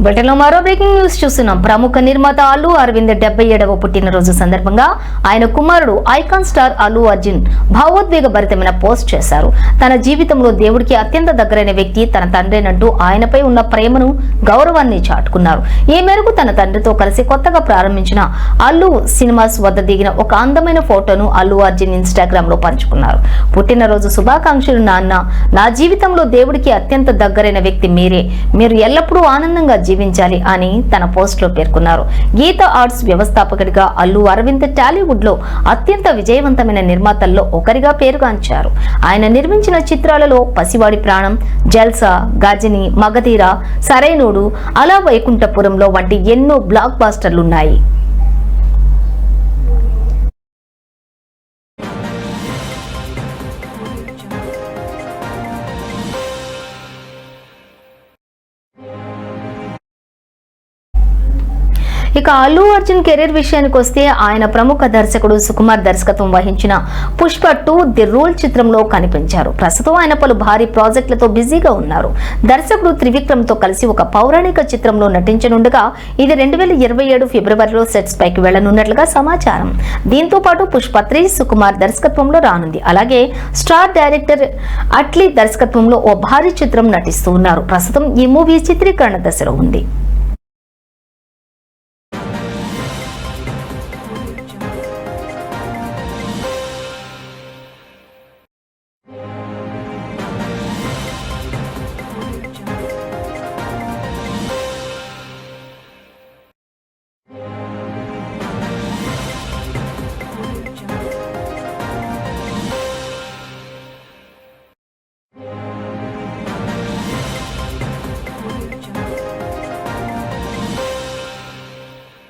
బ్రిటన్లో మరో breaking news చూస్తున్నాం. ప్రముఖ నిర్మాత అల్లు అరవింద్ 77వ పుట్టినరోజు సందర్భంగా ఆయన కుమారుడు ఐకాన్ స్టార్ అల్లు అర్జున్ భావోద్వేగ భరితమైన పోస్ట్ చేశారు. తన జీవితంలో దేవుడికి అత్యంత దగ్గరైన వ్యక్తి తన తండ్రేనంటూ ఆయనపై ఉన్న ప్రేమను, గౌరవాన్ని చాటుకున్నారు. ఈ మేరకు తన తండ్రితో కలిసి కొత్తగా ప్రారంభించిన అల్లు సినిమాస్ వద్ద దిగిన ఒక అందమైన ఫోటోను అల్లు అర్జున్ ఇన్స్టాగ్రామ్ లో పంచుకున్నారు. పుట్టినరోజు శుభాకాంక్షలు నాన్న, నా జీవితంలో దేవుడికి అత్యంత దగ్గరైన వ్యక్తి మీరే, మీరు ఎల్లప్పుడూ ఆనందంగా జీవించాలి అని తన పోస్ట్ లో పేర్కొన్నారు. గీత ఆర్ట్స్ వ్యవస్థాపకుడిగా అల్లు అరవింద్ టాలీవుడ్ లో అత్యంత విజయవంతమైన నిర్మాతల్లో ఒకరిగా పేరుగాంచారు. ఆయన నిర్మించిన చిత్రాలలో పసివాడి ప్రాణం, జల్సా, గజని, మగధీర, సరైనోడు, అలా వైకుంఠపురంలో వంటి ఎన్నో బ్లాక్ బాస్టర్లున్నాయి. ఇక అల్లు అర్జున్ కెరీర్ విషయానికి వస్తే ఆయన ప్రముఖ దర్శకుడు సుకుమార్ దర్శకత్వం వహించిన పుష్ప 2 ది రూల్ చిత్రంలో కనిపించారు. ప్రస్తుతం ఆయన పలు భారీ ప్రాజెక్టులతో బిజీగా ఉన్నారు. దర్శకుడు త్రివిక్రమ్ తో కలిసి ఒక పౌరాణిక చిత్రంలో నటించనుండగా ఇది 2027 ఫిబ్రవరిలో సెట్స్ పైకి వెళ్లనున్నట్లుగా సమాచారం. దీంతో పాటు పుష్ప 3 సుకుమార్ దర్శకత్వంలో రానుంది. అలాగే స్టార్ డైరెక్టర్ అట్లీ దర్శకత్వంలో ఓ భారీ చిత్రం నటిస్తూ ఉన్నారు. ప్రస్తుతం ఈ మూవీ చిత్రీకరణ దశలో ఉంది.